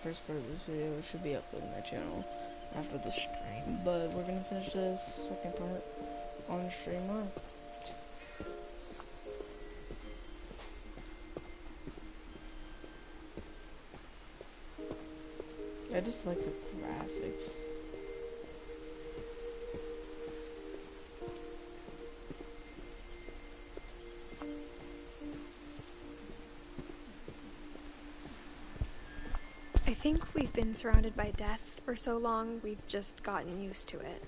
first part of this video. It should be uploaded on my channel after the stream, but we're gonna finish this second part on stream live. I just like the graphics. I think we've been surrounded by death for so long, we've just gotten used to it.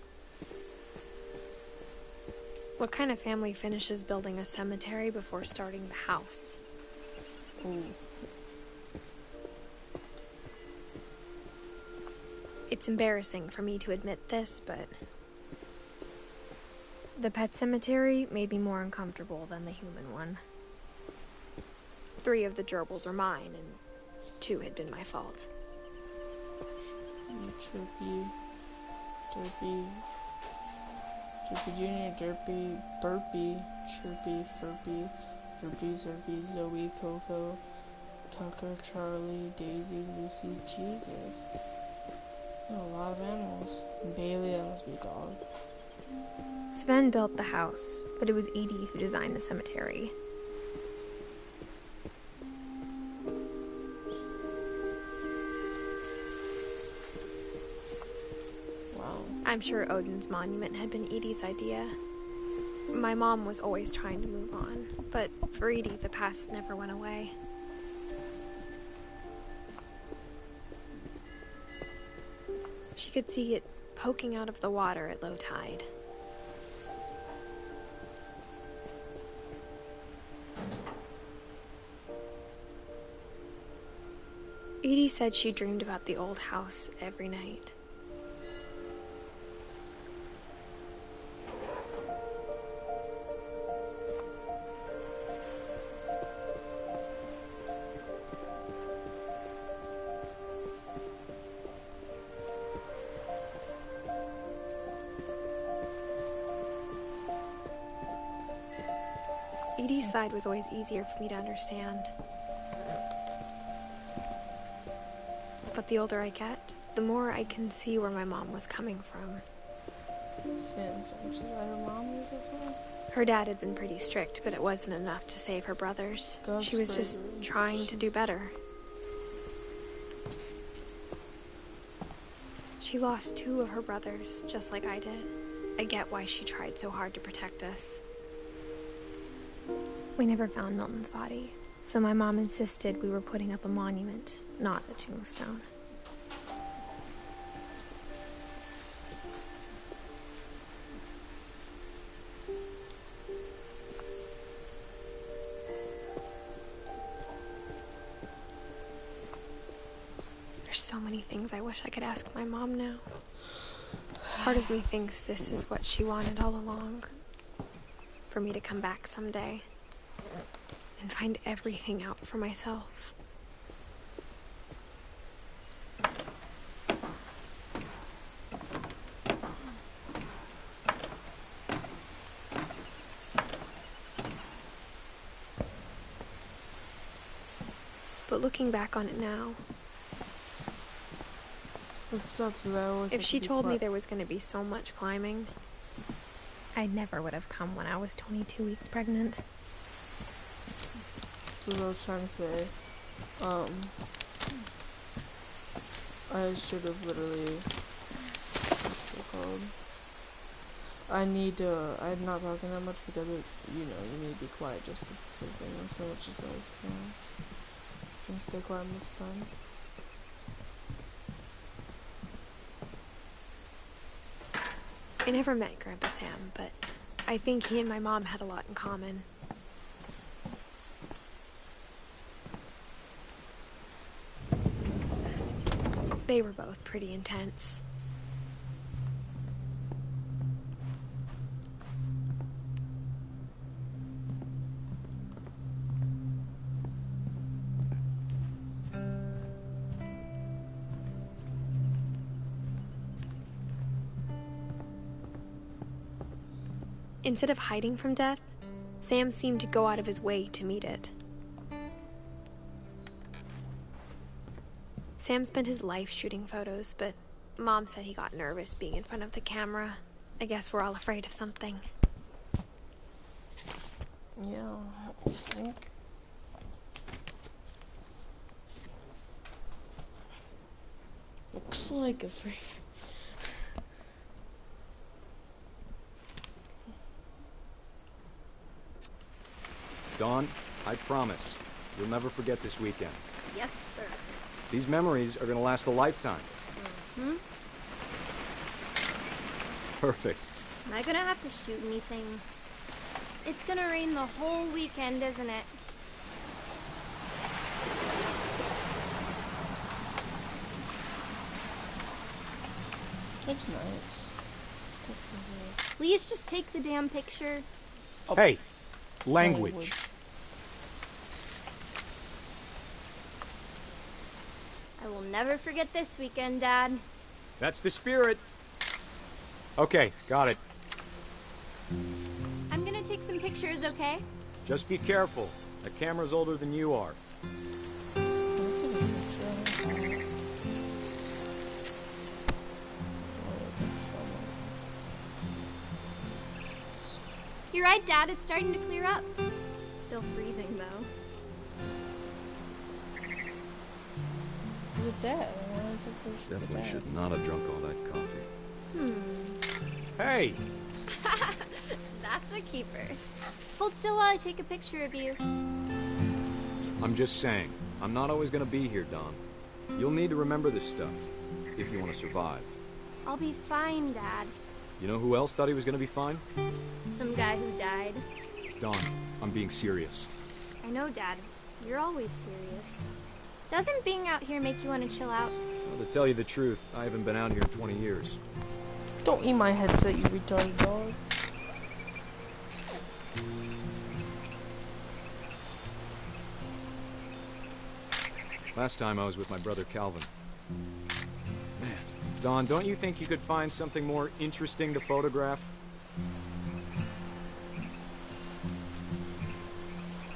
What kind of family finishes building a cemetery before starting the house? Ooh. It's embarrassing for me to admit this, but the pet cemetery made me more uncomfortable than the human one. 3 of the gerbils are mine, and 2 had been my fault. Chirpy, Derpy, Chirpy Jr., Derpy, Burpy, Chirpy, Furpy, Derpy, Zerpy, Zoe, Coco, Tucker, Charlie, Daisy, Lucy, Jesus. A lot of animals. Bailey, that must be a dog. Sven built the house, but it was Edith who designed the cemetery. Wow. I'm sure Odin's monument had been Edie's idea. My mom was always trying to move on, but for Edie, the past never went away. She could see it poking out of the water at low tide. Edie said she dreamed about the old house every night. Edie's side was always easier for me to understand. But the older I get, the more I can see where my mom was coming from. Sam Finch, is that her mom you just said? Her dad had been pretty strict, but it wasn't enough to save her brothers. She was just trying to do better. She lost 2 of her brothers, just like I did. I get why she tried so hard to protect us. We never found Milton's body, so my mom insisted we were putting up a monument, not a tombstone. There's so many things I wish I could ask my mom now. Part of me thinks this is what she wanted all along. For me to come back someday and find everything out for myself. But looking back on it now, It sucks that I always if she told me there was going to be so much climbing, I never would have come when I was 22 weeks pregnant. That's what I was trying to say. I should have literally, what's it called? I'm not talking that much because it, you know, you need to be quiet just to freaking, so it's just like, I'm stay quiet this time. I never met Grandpa Sam, but I think he and my mom had a lot in common. They were both pretty intense. Instead of hiding from death, Sam seemed to go out of his way to meet it. Sam spent his life shooting photos, but Mom said he got nervous being in front of the camera. I guess we're all afraid of something. Yeah, you think? Looks like a free. Dawn, I promise, you'll never forget this weekend. Yes, sir. These memories are gonna last a lifetime. Hmm? Perfect. Am I gonna have to shoot anything? It's gonna rain the whole weekend, isn't it? That's nice. Please just take the damn picture. Oh. Hey, language. I will never forget this weekend, Dad. That's the spirit. Okay, got it. I'm gonna take some pictures, okay? Just be careful. That camera's older than you are. You're right, Dad. It's starting to clear up. Still freezing, though. Look at that. Definitely should not have drunk all that coffee. Hmm. Hey! That's a keeper. Hold still while I take a picture of you. I'm just saying, I'm not always gonna be here, Dawn. You'll need to remember this stuff, if you want to survive. I'll be fine, Dad. You know who else thought he was gonna be fine? Some guy who died. Dawn, I'm being serious. I know, Dad. You're always serious. Doesn't being out here make you want to chill out? Well, to tell you the truth, I haven't been out here in 20 years. Don't eat my headset, you retarded dog. Last time I was with my brother Calvin. Man, Dawn, don't you think you could find something more interesting to photograph?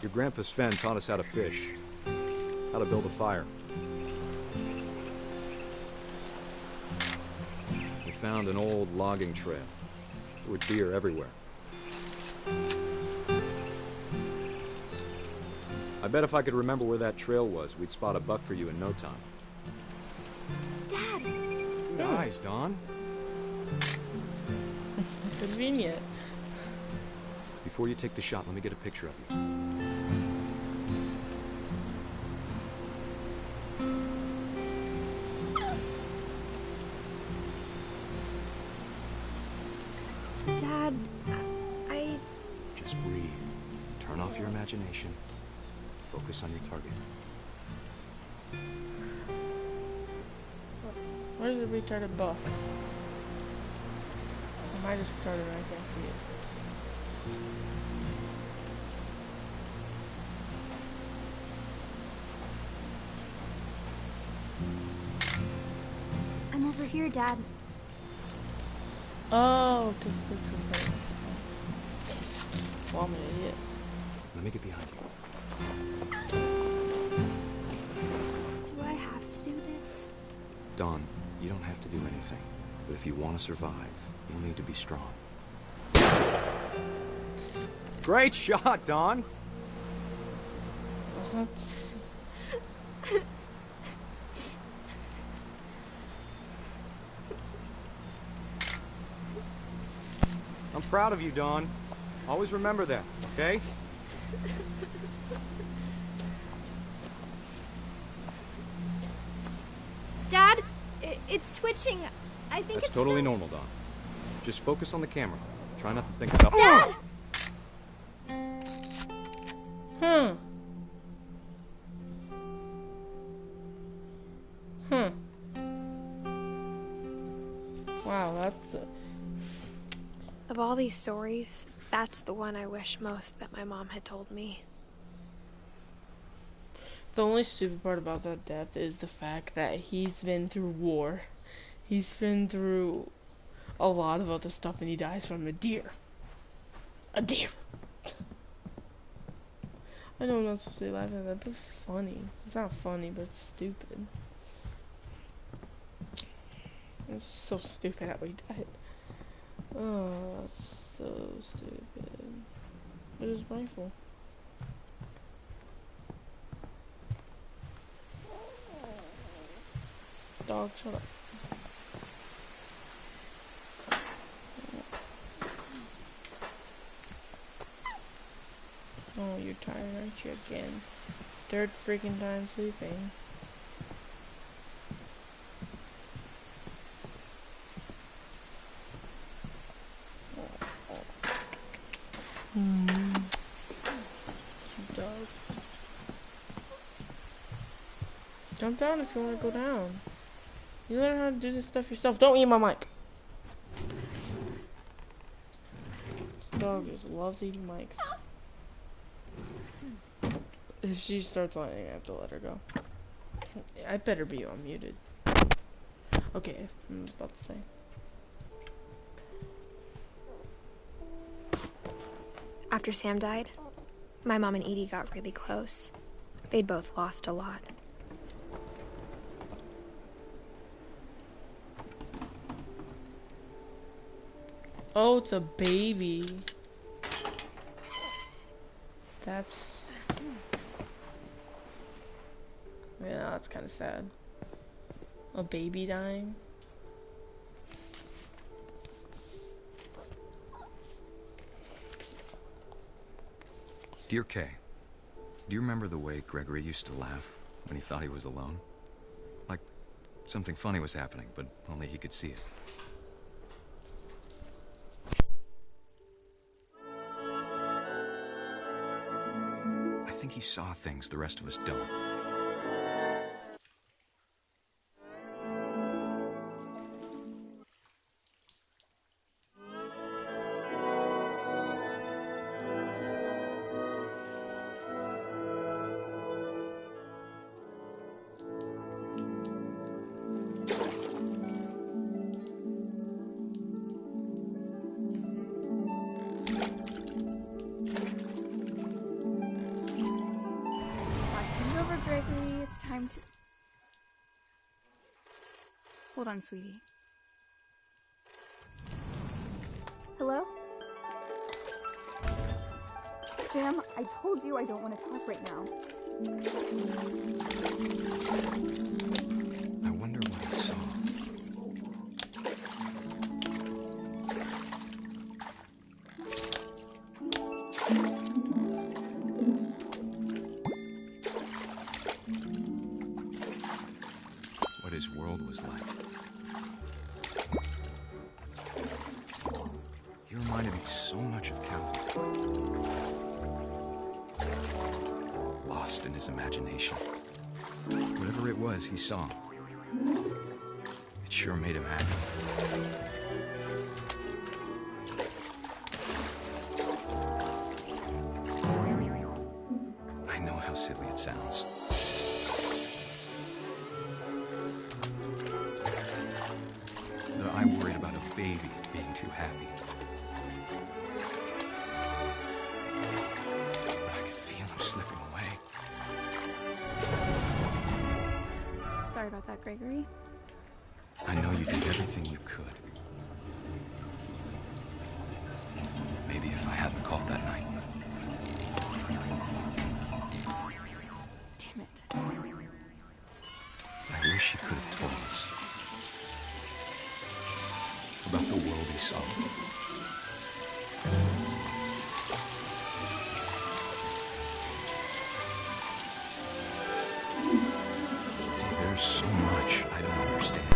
Your grandpa Sven taught us how to fish, how to build a fire. We found an old logging trail. There were deer everywhere. I bet if I could remember where that trail was, we'd spot a buck for you in no time. Dad! Good eyes, Dawn. Convenient. Before you take the shot, let me get a picture of you. Dad, I... Just breathe. Turn off your imagination. Focus on your target. Where's the retarded buck? Am I just retarded and I can't see it? I'm over here, Dad. Oh, take a picture of her. Well, I'm an idiot. Let me get behind you. Do I have to do this? Dawn, you don't have to do anything. But if you want to survive, you'll need to be strong. Great shot, Dawn! I'm proud of you, Dawn. Always remember that, okay? Dad, it's twitching. I think That's it's totally normal, Dawn. Just focus on the camera. Try not to think about... Dad! Wow, that's Of all these stories, that's the one I wish most that my mom had told me. the only stupid part about that death is the fact that he's been through war. He's been through a lot of other stuff and he dies from a deer. A deer! I know I'm not supposed to be laughing at that, but it's funny. It's not funny, but it's stupid. was so stupid how he died. Oh, that's so stupid. It was my fault. Dog, shut up. Oh, you're tired, aren't you, again? Third freaking time sleeping. Cute dog. Jump down if you want to go down. You learn how to do this stuff yourself. Don't eat my mic. This dog just loves eating mics. If she starts whining, I have to let her go. I better be unmuted. Okay, I was about to say. After Sam died, my mom and Edie got really close. They'd both lost a lot. Oh, it's a baby. That's... yeah, that's kind of sad. A baby dying. Dear Kay, do you remember the way Gregory used to laugh when he thought he was alone? Like something funny was happening, but only he could see it. I think he saw things the rest of us don't. Gregory, it's time to... Hold on, sweetie. Hello? Sam, I told you I don't want to talk right now. I wonder what he saw. What his world was like. He reminded me so much of Calvin. Lost in his imagination. Whatever it was he saw, it sure made him happy. I know how silly it sounds. That I worried about a baby being too happy. But I could feel him slipping away. Sorry about that, Gregory. I know you did everything you could. Maybe if I hadn't called that night. Damn it. I wish he could have told us about the world he saw. There's so much I don't understand.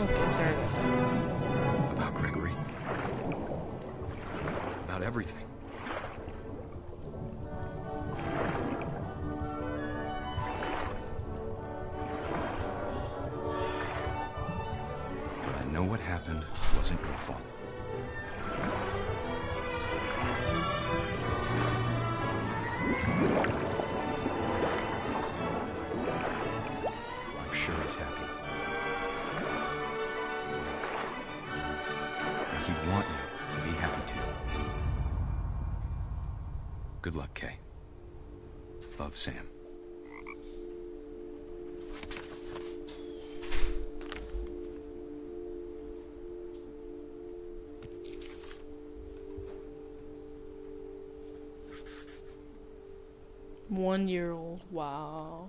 Okay, sorry about that. About Gregory. About everything. But I know what happened wasn't your fault. I'm sure he's happy. And he'd want you to be happy too. Good luck, Kay. Love, Sam. 1-year-old. Wow.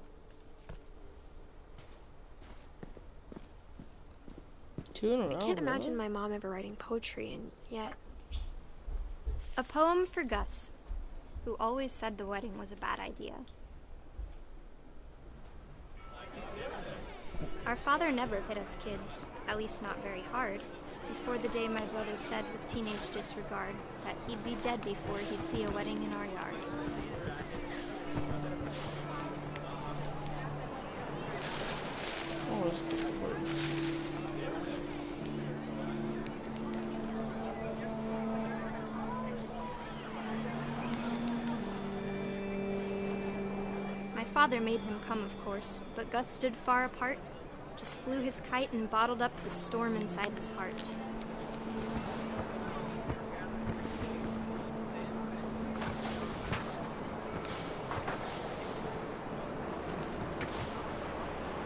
2 in a row. I can't imagine really? my mom ever writing poetry, and yet... A poem for Gus, who always said the wedding was a bad idea. Our father never hit us kids, at least not very hard, before the day my brother said with teenage disregard that he'd be dead before he'd see a wedding in our yard. Oh, it's the words. My father made him come, of course, but Gus stood far apart, just flew his kite and bottled up the storm inside his heart.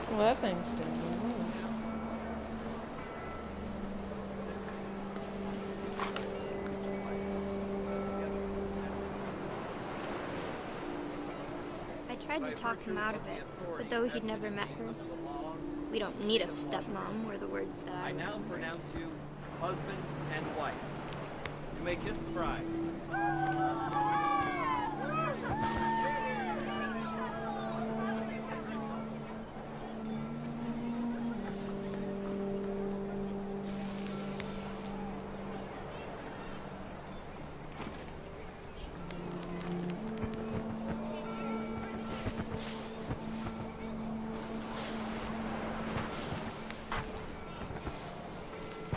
Well, that thing's standing. I tried to talk him out of it, but though he'd never met her, "We don't need a stepmom," were the words that I now pronounce you husband and wife. You may kiss the bride.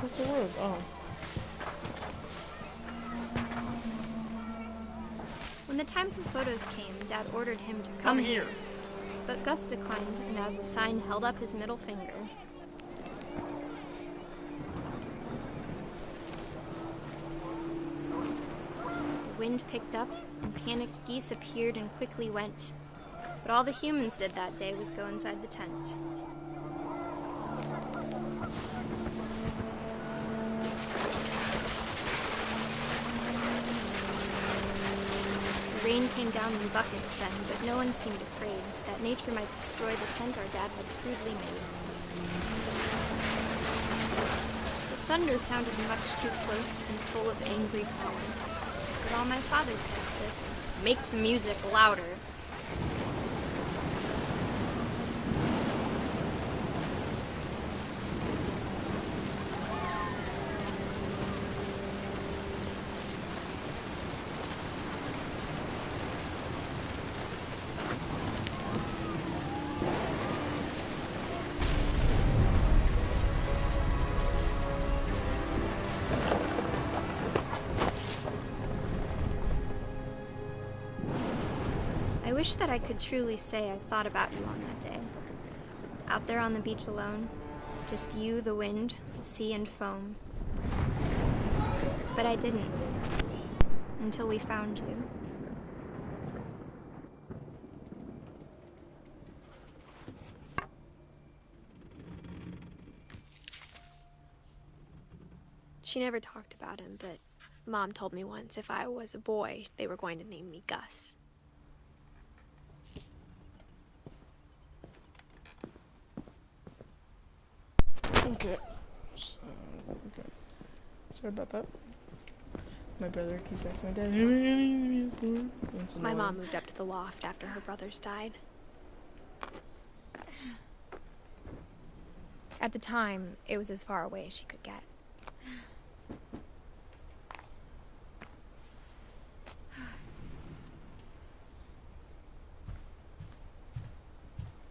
What's the words? Oh. When the time for photos came, Dad ordered him to come here. But Gus declined, and as a sign held up his middle finger. The wind picked up, and panicked geese appeared and quickly went. But all the humans did that day was go inside the tent. The rain came down in buckets then, but no one seemed afraid that nature might destroy the tent our dad had crudely made. The thunder sounded much too close and full of angry calling. But all my father said to this was, "Make the music louder." I wish that I could truly say I thought about you on that day. Out there on the beach alone, just you, the wind, the sea and foam. But I didn't, until we found you. She never talked about him, but Mom told me once if I was a boy, they were going to name me Gus. Okay. Okay. Sorry about that. My brother keeps texting my dad. It's My annoying. mom moved up to the loft after her brothers died. At the time, it was as far away as she could get.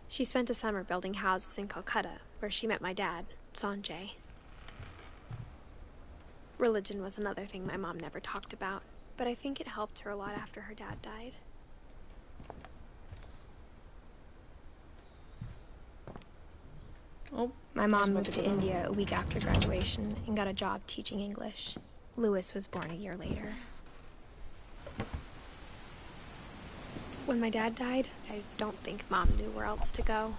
She spent a summer building houses in Calcutta, where she met my dad, Sanjay. Religion was another thing my mom never talked about, but I think it helped her a lot after her dad died. Oh, My I was mom about moved to go down. India a week after graduation and got a job teaching English. Louis was born a year later. When my dad died, I don't think Mom knew where else to go.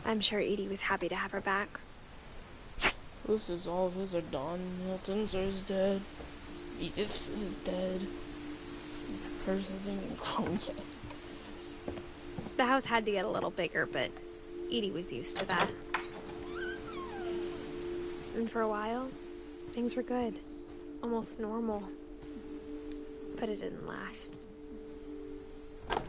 I'm sure Edie was happy to have her back. This is all of his are Don Milton's or is dead. Edith is dead. Hers hasn't even grown yet. The house had to get a little bigger, but Edie was used to that. And for a while, things were good. Almost normal. But it didn't last. The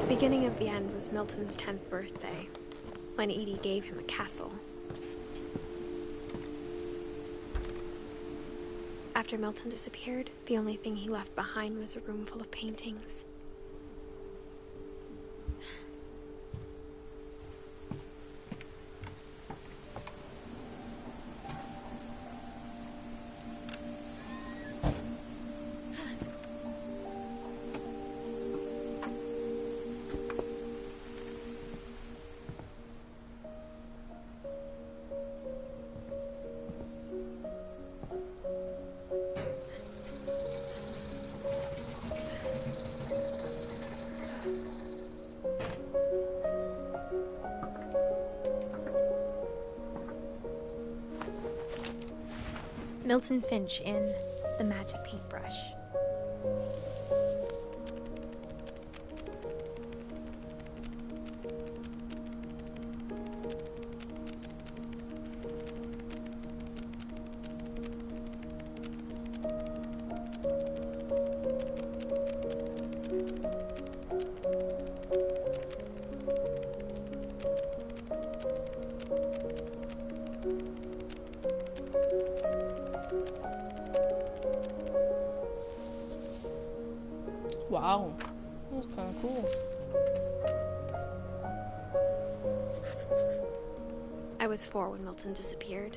beginning of the end was Milton's 10th birthday, when Edie gave him a castle. After Milton disappeared, the only thing he left behind was a room full of paintings. Milton Finch in The Magic Paintbrush. Wow, that was kind of cool. I was 4 when Milton disappeared.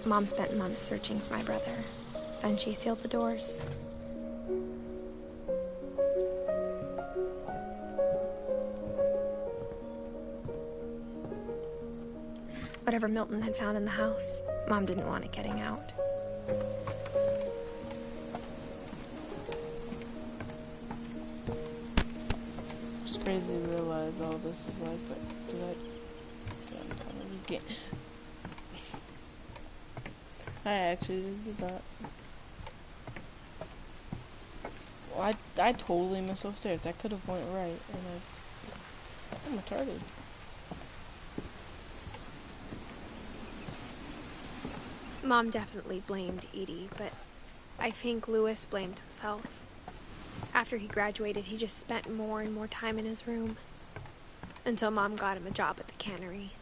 Mom spent months searching for my brother. Then she sealed the doors. Whatever Milton had found in the house, Mom didn't want it getting out. It's crazy to realize all this is like, but I actually did that. Well, I totally missed those stairs. That could have went right, and I'm retarded. Mom definitely blamed Edie, but I think Lewis blamed himself. After he graduated, he just spent more and more time in his room. Until Mom got him a job at the cannery.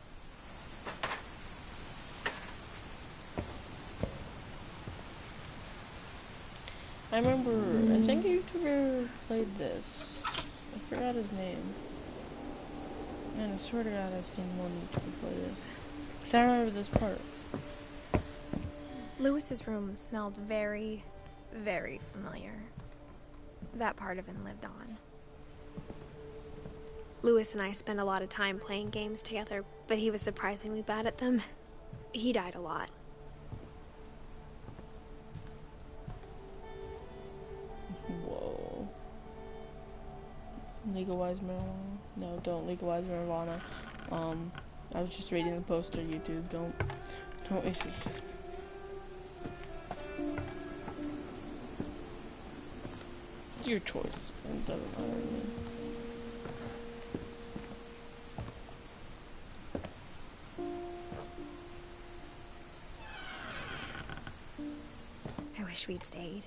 I remember, I think a YouTuber played this. I forgot his name. Man, I swear to God I've seen one YouTuber play this. Because I remember this part. Lewis's room smelled very, very familiar. That part of him lived on. Lewis and I spent a lot of time playing games together, but he was surprisingly bad at them. He died a lot. Whoa. Legalize marijuana? No, don't legalize marijuana. I was just reading the poster, YouTube. Don't issue. Your choice. It doesn't matter to me. I wish we'd stayed.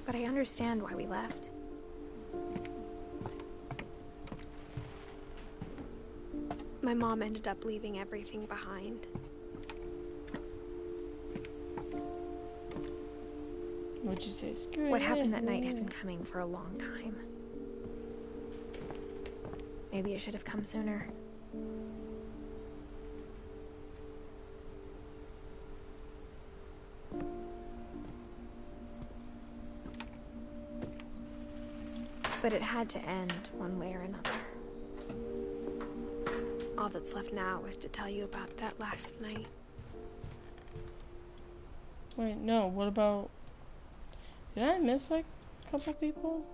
But I understand why we left. My mom ended up leaving everything behind. What'd you say? Screw What it. happened that night had been coming for a long time. Maybe it should have come sooner. But it had to end one way or another. All that's left now is to tell you about that last night. Wait, no, what about... Did I miss, like, a couple people?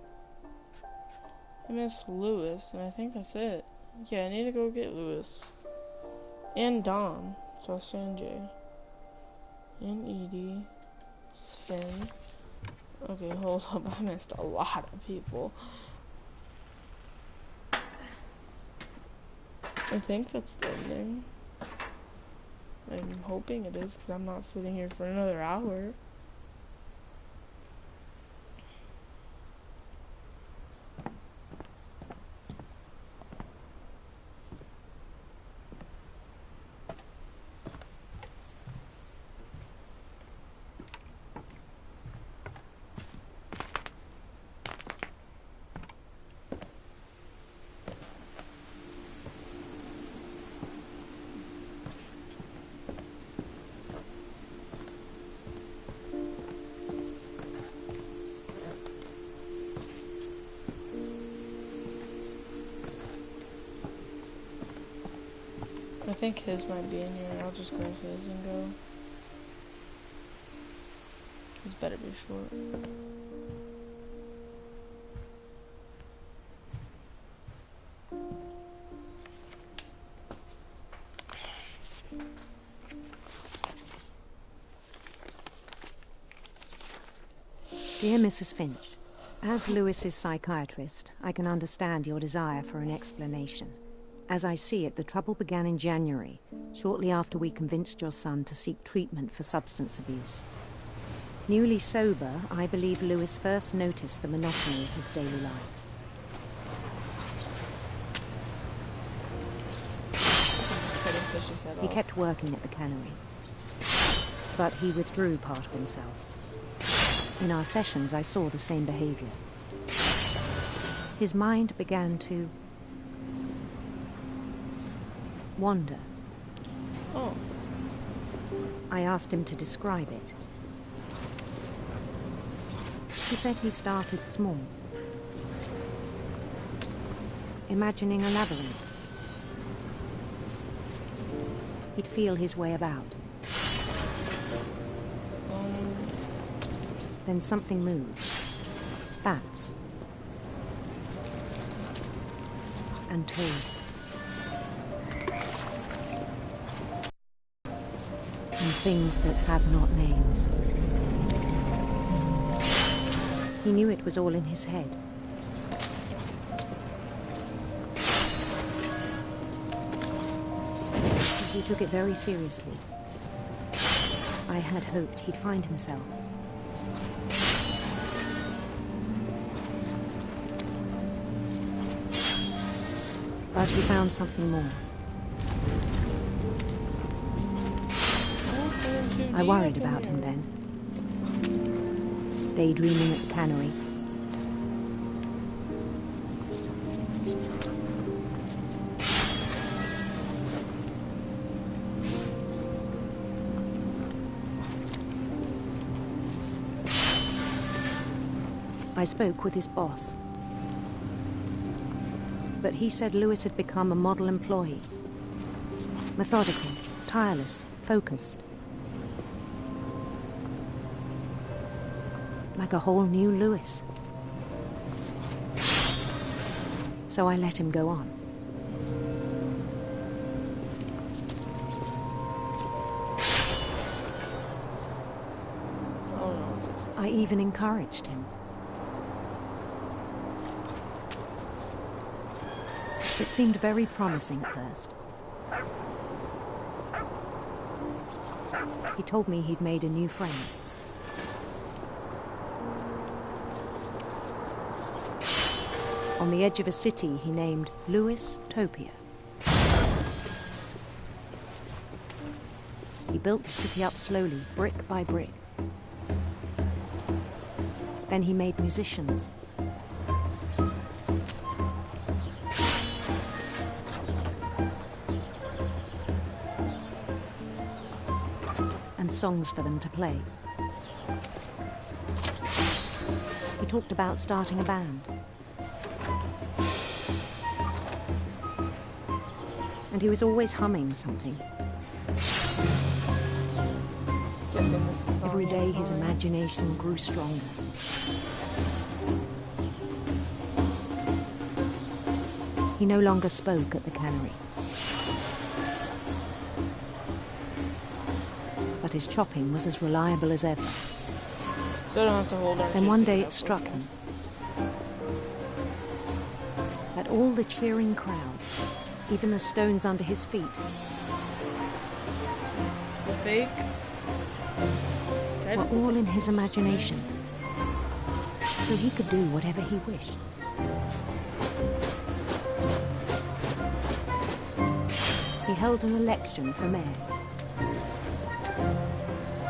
I missed Lewis, and I think that's it. Yeah, I need to go get Lewis. And Dom. So Sanjay. And Edie. Sven. Okay, hold up. I missed a lot of people. I think that's the ending. I'm hoping it is, because I'm not sitting here for another hour. I think his might be in here. I'll just grab his and go. His better be short. Dear Mrs. Finch, as Lewis's psychiatrist, I can understand your desire for an explanation. As I see it, the trouble began in January, shortly after we convinced your son to seek treatment for substance abuse. Newly sober, I believe Lewis first noticed the monotony of his daily life. He kept working at the cannery, but he withdrew part of himself. In our sessions, I saw the same behavior. His mind began to wander. Oh. I asked him to describe it. He said he started small, imagining a labyrinth. He'd feel his way about. Then something moved. Bats. And toads. And things that have not names. He knew it was all in his head. He took it very seriously. I had hoped he'd find himself. But he found something more. I worried about him then. Daydreaming at the cannery. I spoke with his boss. But he said Lewis had become a model employee. Methodical, tireless, focused. Like a whole new Lewis. So I let him go on. I even encouraged him. It seemed very promising at first. He told me he'd made a new friend. On the edge of a city he named Lewis Topia. He built the city up slowly, brick by brick. Then he made musicians. And songs for them to play. He talked about starting a band. And he was always humming something. If Every day his imagination grew stronger. He no longer spoke at the cannery. But his chopping was as reliable as ever. So I don't have to hold our Then one day chicken it struck him that all the cheering crowds, even the stones under his feet, fake. were all in his imagination, so he could do whatever he wished. He held an election for mayor,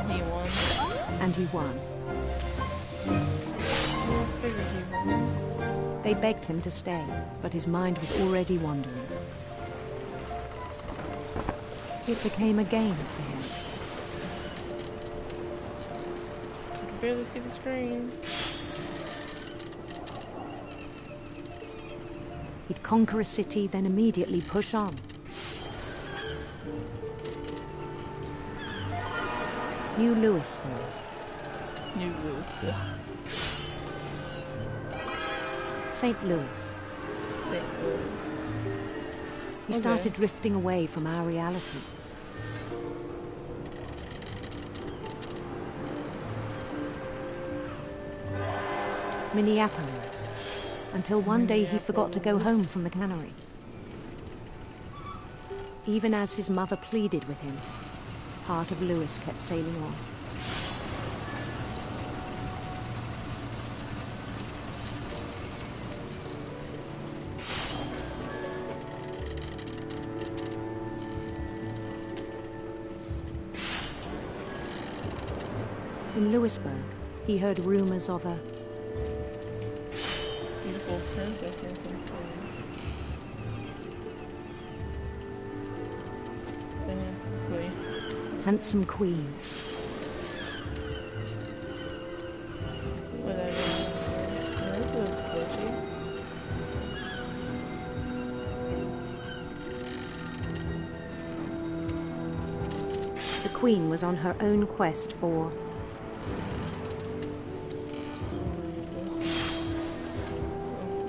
He won. and he won. I figured he won. They begged him to stay, but his mind was already wandering. It became a game for him. I can barely see the screen. He'd conquer a city, then immediately push on. New Louisville. New Louisville. St. Louis. St. Louis. He started drifting away from our reality. Minneapolis, until one day he forgot to go home from the cannery. Even as his mother pleaded with him, part of Louis kept sailing on. In Louisburg, he heard rumors of a Beautiful prince or handsome queen. The handsome queen. handsome queen. Whatever. Oh, this looks glitchy. The queen was on her own quest for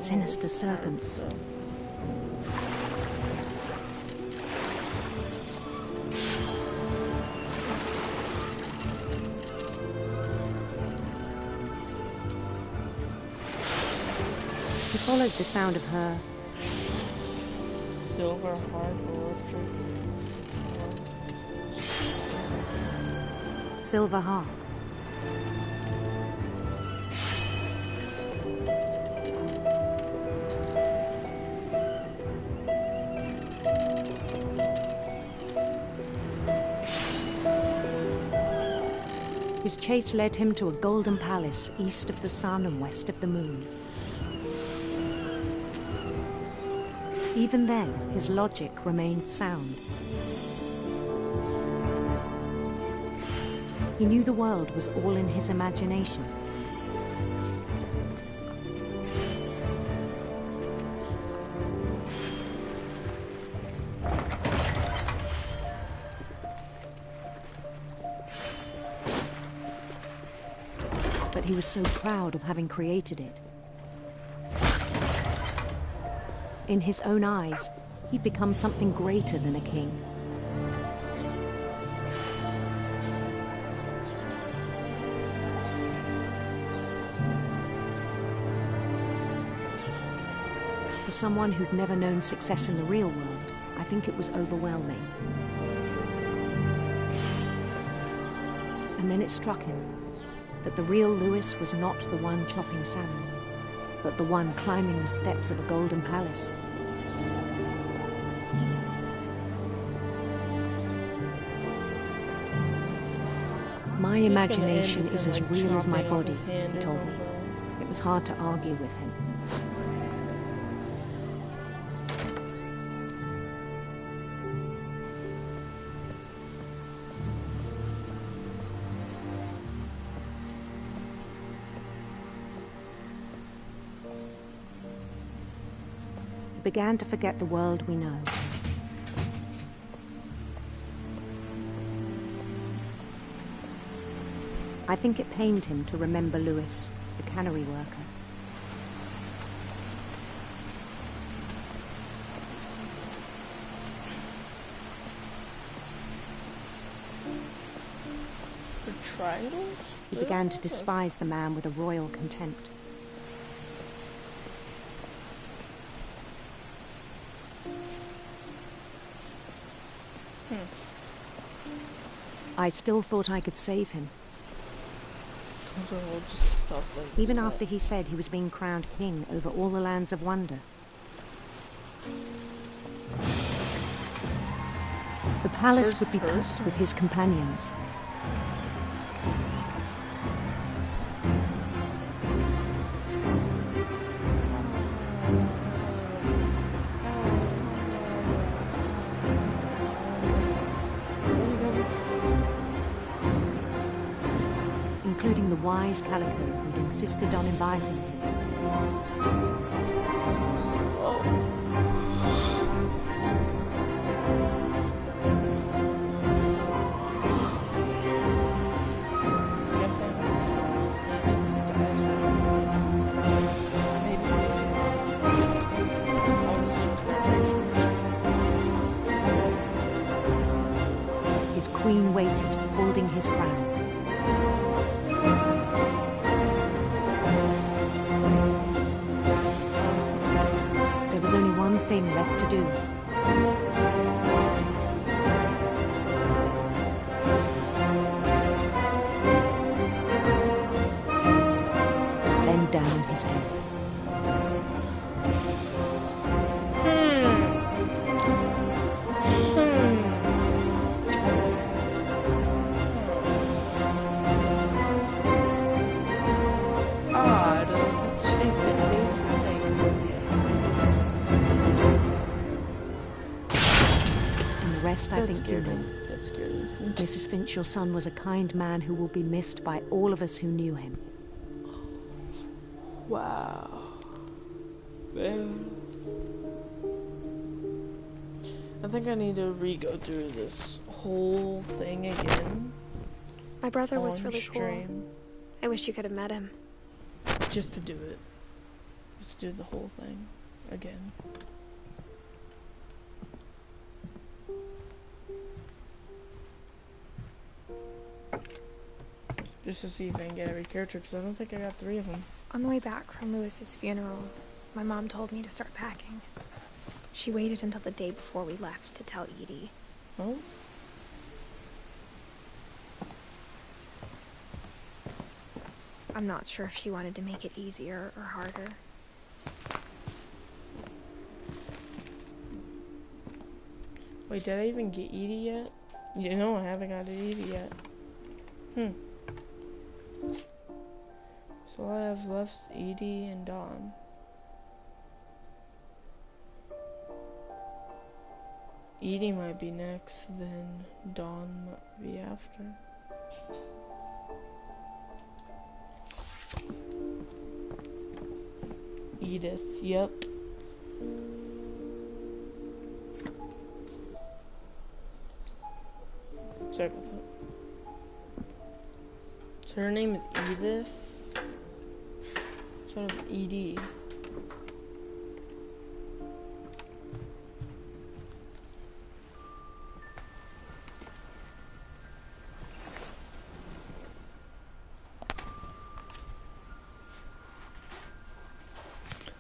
sinister serpents. He followed the sound of her Silver harp, electric sitar. silver harp. His chase led him to a golden palace east of the sun and west of the moon. Even then, his logic remained sound. He knew the world was all in his imagination. But he was so proud of having created it. In his own eyes, he'd become something greater than a king. For someone who'd never known success in the real world, I think it was overwhelming. And then it struck him that the real Louis was not the one chopping salmon, but the one climbing the steps of a golden palace. My imagination is as real as my body, he told me. It was hard to argue with him. He began to forget the world we know. I think it pained him to remember Lewis, the cannery worker. The triangles? He began to despise the man with a royal contempt. I still thought I could save him. Those are all just stuff like Even that. after he said he was being crowned king over all the lands of wonder. The palace would be packed with his companions. Including the wise Calico who'd insisted on inviting him. His queen waited, holding his crown. There was only one thing left to do. Bend down his head. I think you know. That scared me. Mrs. Finch, your son was a kind man who will be missed by all of us who knew him. Wow. Man. I think I need to re-go through this whole thing again. My brother was really stream. cool. I wish you could have met him. Just to do it. Just do the whole thing again. Just to see if I can get every character, because I don't think I got 3 of them. On the way back from Lewis's funeral, my mom told me to start packing. She waited until the day before we left to tell Edie. Oh? I'm not sure if she wanted to make it easier or harder. Wait, did I even get Edie yet? You know I haven't got Edie yet. So all I have left is Edie and Dawn. Edie might be next, then Dawn might be after. Edith, yep. Sorry about that. So her name is Edith. Sort of Edie.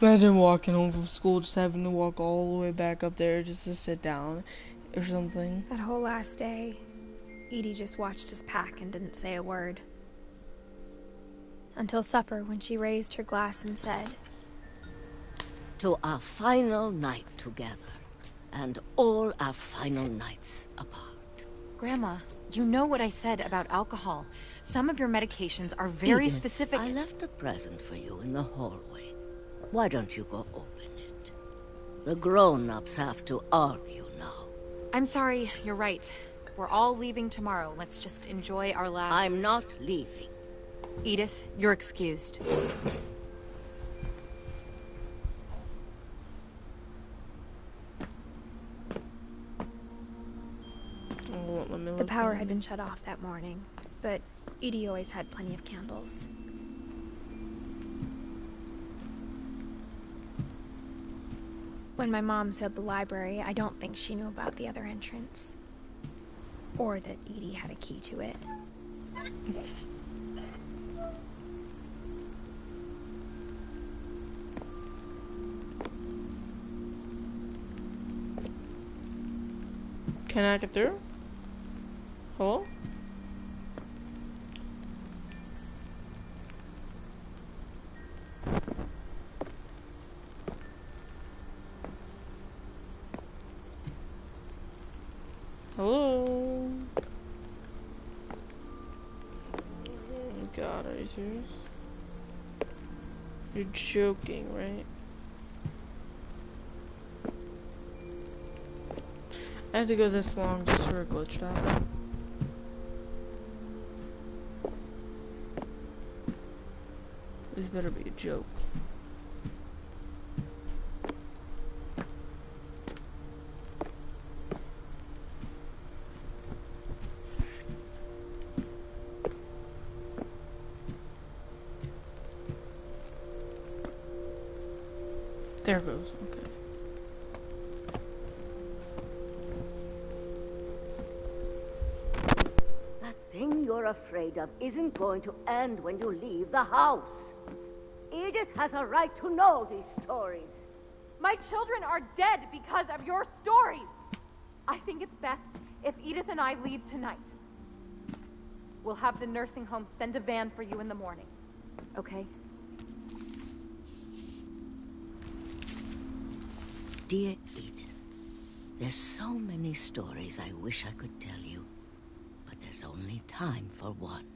Imagine walking home from school, just having to walk all the way back up there just to sit down or something. That whole last day, Edie just watched us pack and didn't say a word. Until supper, when she raised her glass and said, "To our final night together, and all our final nights apart." Grandma, you know what I said about alcohol. Some of your medications are very Edith, specific. I left a present for you in the hallway. Why don't you go open it? The grown-ups have to argue now. I'm sorry, you're right. We're all leaving tomorrow. Let's just enjoy our last... I'm not leaving. Edith, you're excused. the power had been shut off that morning, but Edie always had plenty of candles. When my mom sealed the library, I don't think she knew about the other entrance. Or that Edie had a key to it. Can I get through? Hello? Hello? God, are you serious? You're joking, right? I had to go this long just for a glitch to happen. This better be a joke. There goes, okay. That thing you're afraid of isn't going to end when you leave the house. Edith has a right to know these stories. My children are dead because of your stories. I think it's best if Edith and I leave tonight. We'll have the nursing home send a van for you in the morning. Okay? Dear Edith, there's so many stories I wish I could tell you, but there's only time for one.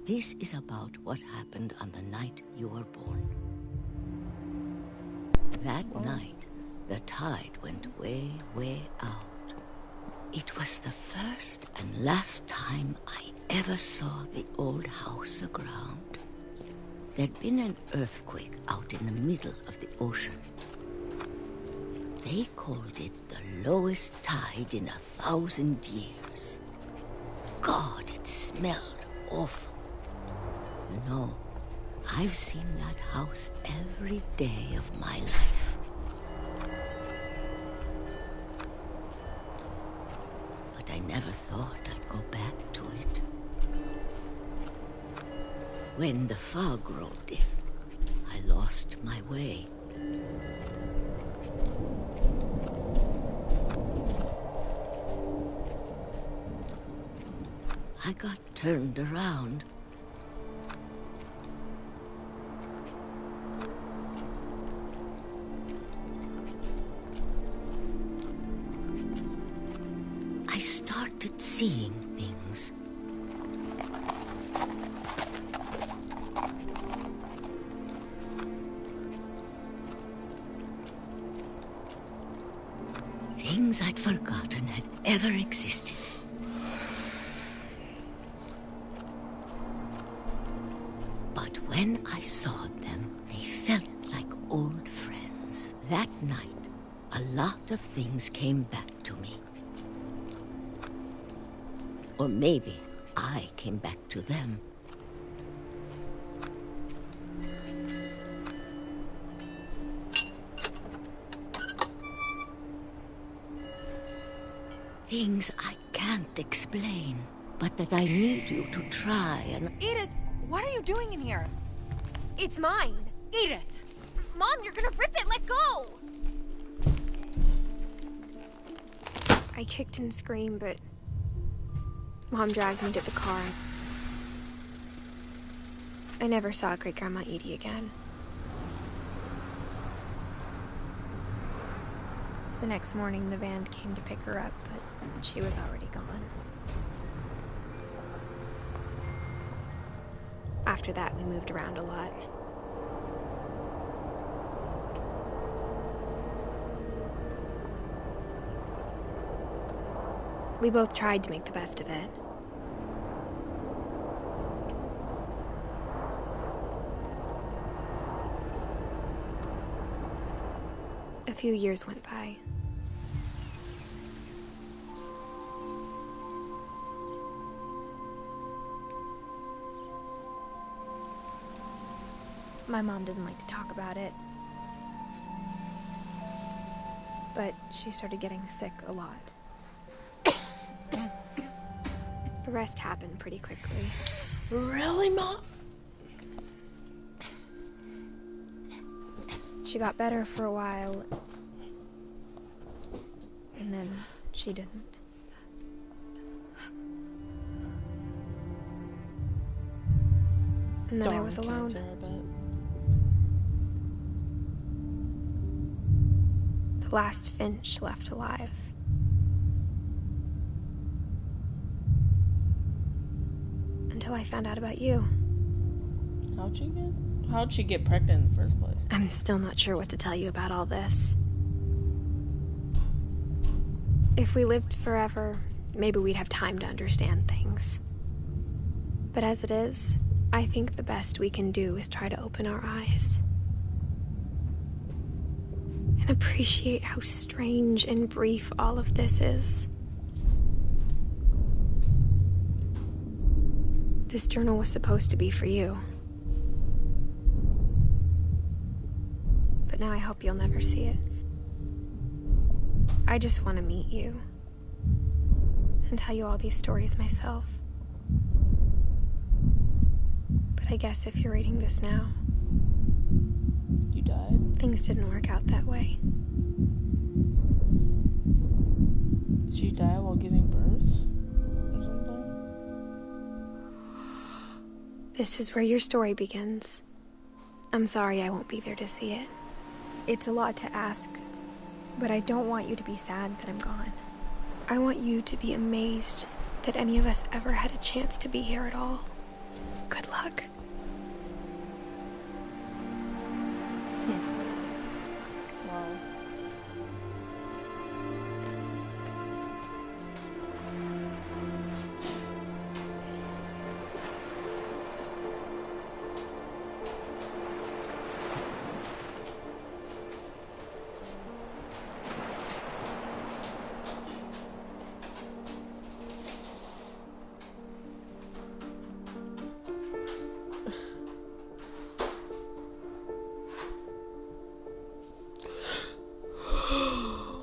This is about what happened on the night you were born. That night, the tide went way, way out. It was the first and last time I ever saw the old house aground. There'd been an earthquake out in the middle of the ocean. They called it the lowest tide in 1,000 years. God, it smelled awful. You know, I've seen that house every day of my life. But I never thought I'd go back to it. When the fog rolled in, I lost my way. I got turned around. I started seeing things. Things I'd forgotten had ever existed. But when I saw them, they felt like old friends. That night, a lot of things came back to me. Or maybe I came back to them. Things I can't explain, but that I need you to try and... Edith, what are you doing in here? It's mine. Edith! Mom, you're gonna rip it! Let go! I kicked and screamed, but Mom dragged me to the car. I never saw Great-Grandma Edie again. The next morning, the van came to pick her up, but she was already gone. After that, we moved around a lot. We both tried to make the best of it. A few years went by. My mom didn't like to talk about it. But she started getting sick a lot. The rest happened pretty quickly. Really, Mom? She got better for a while, and then she didn't. And then I was alone. The last Finch left alive. Until I found out about you. How'd she get pregnant in the first place? I'm still not sure what to tell you about all this. If we lived forever, maybe we'd have time to understand things. But as it is, I think the best we can do is try to open our eyes. And appreciate how strange and brief all of this is. This journal was supposed to be for you. But now I hope you'll never see it. I just want to meet you. And tell you all these stories myself. But I guess if you're reading this now... You died? Things didn't work out that way. Did you die while giving birth? Or something? This is where your story begins. I'm sorry I won't be there to see it. It's a lot to ask, but I don't want you to be sad that I'm gone. I want you to be amazed that any of us ever had a chance to be here at all. Good luck. Wow.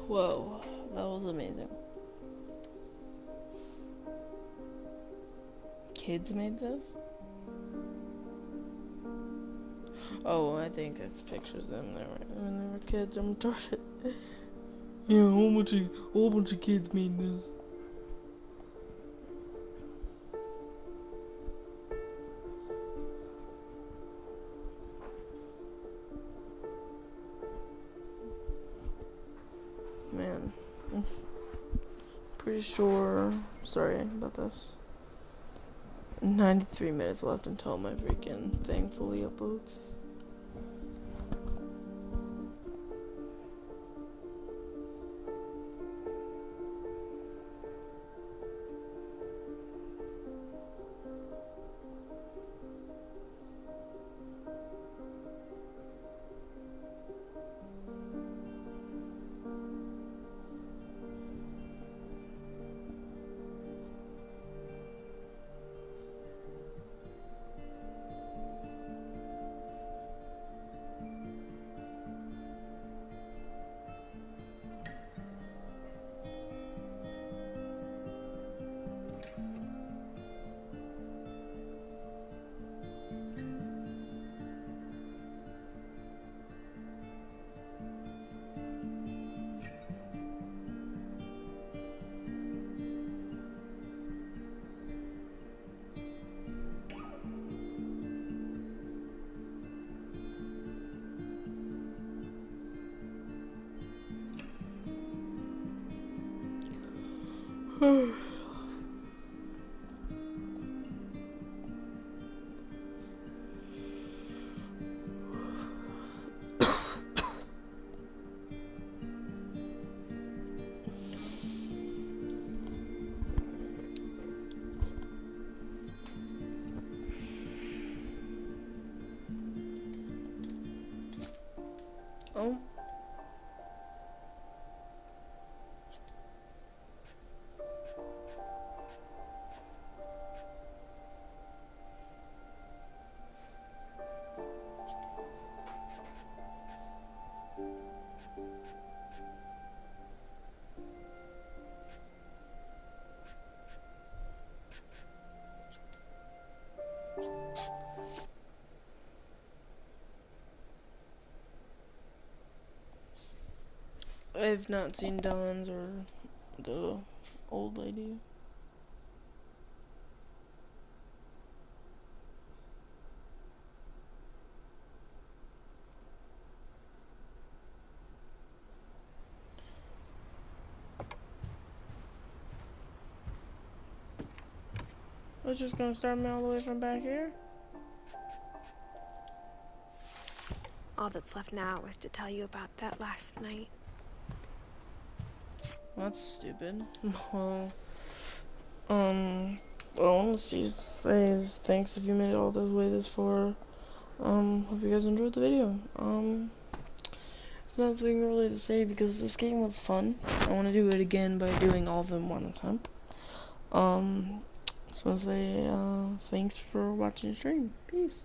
Whoa, that was amazing. Kids made this? Oh, I think it's pictures of them when they were kids. I'm retarded. Yeah, a whole bunch of kids made this. Man, pretty sure. Sorry about this. 93 minutes left until my freaking thing fully uploads. Oh. I've not seen Dawn's or the old lady. I was just gonna start me all the way from back here. All that's left now is to tell you about that last night. That's stupid. Well, let's just say thanks if you made it all this way this far. Hope you guys enjoyed the video. There's nothing really to say because this game was fun. I want to do it again by doing all of them one attempt. So I want to say, thanks for watching the stream. Peace.